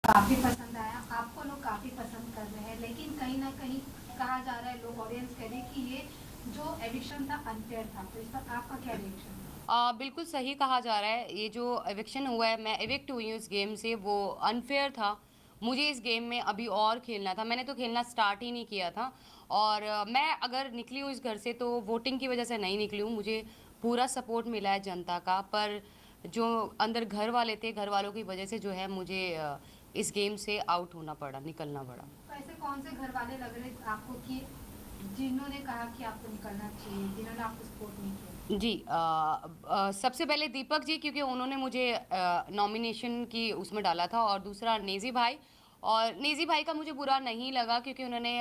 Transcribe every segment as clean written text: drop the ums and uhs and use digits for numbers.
काफी पसंद आया, आपको लोग काफी पसंद कर रहे हैं, लेकिन कहीं ना कहीं कहा जा रहा है, लोग ऑडियंस कह रही है कि ये जो एविक्शन था अनफेयर था, तो इस पर आपका क्या रिएक्शन है? बिल्कुल सही कहा जा रहा है। ये जो एविक्शन हुआ है, मैं एविक्ट हुई हूँ इस गेम से, वो अनफेयर था। मुझे इस गेम में अभी और खेलना था, मैंने तो खेलना स्टार्ट ही नहीं किया था। और मैं अगर निकली हूँ इस घर से तो वोटिंग की वजह से नहीं निकली हूँ। मुझे पूरा सपोर्ट मिला है जनता का, पर जो अंदर घर वाले थे, घर वालों की वजह से जो है मुझे इस गेम से आउट होना पड़ा, निकलना पड़ा। तो ऐसे कौन से घर वाले लग रहे आपको कि जिन्होंने कहा कि आपको निकलना चाहिए, जिन्होंने आपको सपोर्ट नहीं किया? जी, सबसे पहले दीपक जी, क्योंकि उन्होंने मुझे नॉमिनेशन की उसमें डाला था, और दूसरा नेजी भाई। और नेजी भाई का मुझे बुरा नहीं लगा, क्योंकि उन्होंने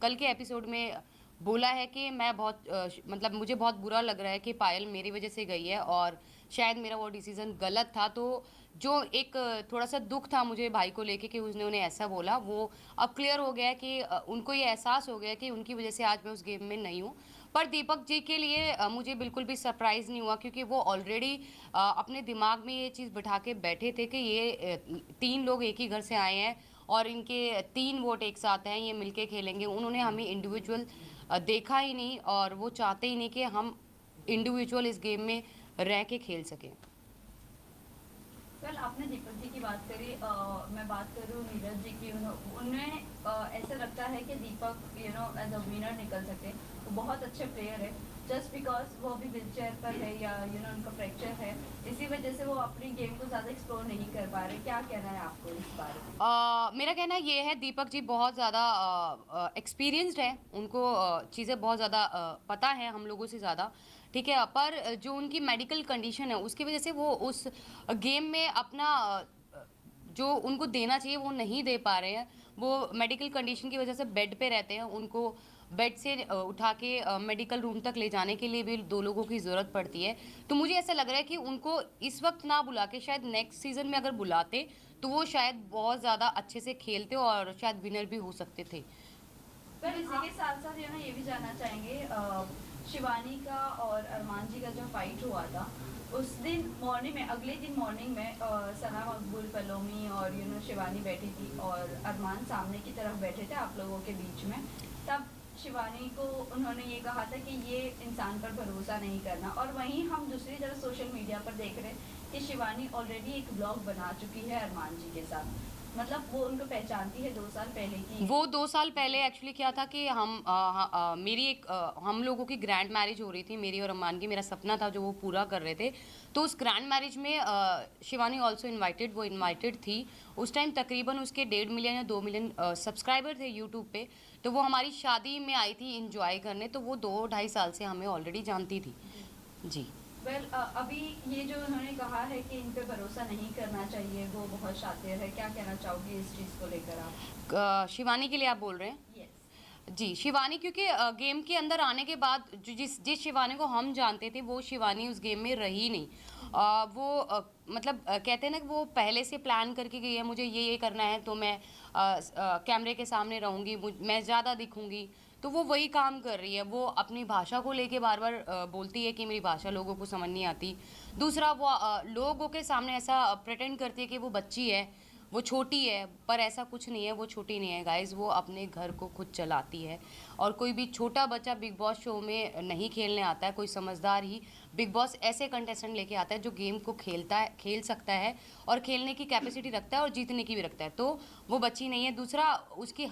कल के एपिसोड में बोला है कि मैं बहुत मतलब मुझे बहुत बुरा लग रहा है कि पायल मेरी वजह से गई है, और शायद मेरा वो डिसीजन गलत था। तो जो एक थोड़ा सा दुख था मुझे भाई को लेके कि उसने उन्हें ऐसा बोला, वो अब क्लियर हो गया कि उनको ये एहसास हो गया कि उनकी वजह से आज मैं उस गेम में नहीं हूँ। पर दीपक जी के लिए मुझे बिल्कुल भी सरप्राइज़ नहीं हुआ, क्योंकि वो ऑलरेडी अपने दिमाग में ये चीज़ बिठा के बैठे थे कि ये तीन लोग एक ही घर से आए हैं और इनके तीन वोट एक साथ हैं, ये मिलके खेलेंगे। उन्होंने हमें इंडिविजुअल देखा ही नहीं, और वो चाहते ही नहीं कि हम इंडिविजुअल इस गेम में रह के खेल सकें। वेल आपने दीपक जी की बात करी, मैं बात करूँ नीरज जी की। उन्हें ऐसा लगता है कि दीपक एज अ विनर निकल सके। वो बहुत अच्छे प्लेयर है, जस्ट बिकॉज वो अभी व्हील चेयर पर है या उनका फ्रैक्चर है, इसी वजह से वो अपनी गेम को ज़्यादा एक्सप्लोर नहीं कर पा रहे। क्या कहना है आपको इस बारे में? मेरा कहना ये है, दीपक जी बहुत ज़्यादा एक्सपीरियंस्ड है, उनको चीज़ें बहुत ज़्यादा पता है हम लोगों से ज़्यादा। ठीक है, पर जो उनकी मेडिकल कंडीशन है उसकी वजह से वो उस गेम में अपना जो उनको देना चाहिए वो नहीं दे पा रहे हैं। वो मेडिकल कंडीशन की वजह से बेड पे रहते हैं, उनको बेड से उठा के मेडिकल रूम तक ले जाने के लिए भी दो लोगों की ज़रूरत पड़ती है। तो मुझे ऐसा लग रहा है कि उनको इस वक्त ना बुला के शायद नेक्स्ट सीज़न में अगर बुलाते तो वो शायद बहुत ज़्यादा अच्छे से खेलते और शायद विनर भी हो सकते थे। पर इसी के साथ साथ ये भी जानना चाहेंगे, शिवानी का और अरमान जी का जो फाइट हुआ था उस दिन मॉर्निंग में, अगले दिन मॉर्निंग में सना मकबूल, पलोमी और शिवानी बैठी थी और अरमान सामने की तरफ बैठे थे आप लोगों के बीच में। तब शिवानी को उन्होंने ये कहा था कि ये इंसान पर भरोसा नहीं करना, और वहीं हम दूसरी तरफ सोशल मीडिया पर देख रहे हैं कि शिवानी ऑलरेडी एक ब्लॉग बना चुकी है अरमान जी के साथ। मतलब वो उनको पहचानती है 2 साल पहले की। वो 2 साल पहले एक्चुअली क्या था कि मेरी एक हम लोगों की ग्रैंड मैरिज हो रही थी, मेरी और अम्मान की। मेरा सपना था जो वो पूरा कर रहे थे। तो उस ग्रैंड मैरिज में शिवानी ऑल्सो इनवाइटेड, वो इनवाइटेड थी। उस टाइम तकरीबन उसके 1.5 मिलियन या 2 मिलियन सब्सक्राइबर थे यूट्यूब पे। तो वो हमारी शादी में आई थी इंजॉय करने, तो वो 2 ढाई साल से हमें ऑलरेडी जानती थी। जी। वेल अभी ये जो उन्होंने कहा है कि इन पे भरोसा नहीं करना चाहिए, वो बहुत शातिर है, क्या कहना चाहोगी इस चीज़ को लेकर आप? शिवानी के लिए आप बोल रहे हैं? यस। जी, शिवानी, क्योंकि गेम के अंदर आने के बाद जो जिस जिस शिवानी को हम जानते थे वो शिवानी उस गेम में रही नहीं। वो मतलब कहते हैं ना कि वो पहले से प्लान करके गई है, मुझे ये करना है तो मैं कैमरे के सामने रहूँगी, मैं ज़्यादा दिखूँगी। तो वो वही काम कर रही है। वो अपनी भाषा को लेके बार-बार बोलती है कि मेरी भाषा लोगों को समझ नहीं आती। दूसरा, वो लोगों के सामने ऐसा प्रिटेंड करती है कि वो बच्ची है, वो छोटी है, पर ऐसा कुछ नहीं है, वो छोटी नहीं है गाइज़, वो अपने घर को खुद चलाती है। और कोई भी छोटा बच्चा बिग बॉस शो में नहीं खेलने आता है, कोई समझदार ही बिग बॉस ऐसे कंटेस्टेंट लेके आता है जो गेम को खेल सकता है और खेलने की कैपेसिटी रखता है और जीतने की भी रखता है। तो वो बच्ची नहीं है। दूसरा, उसकी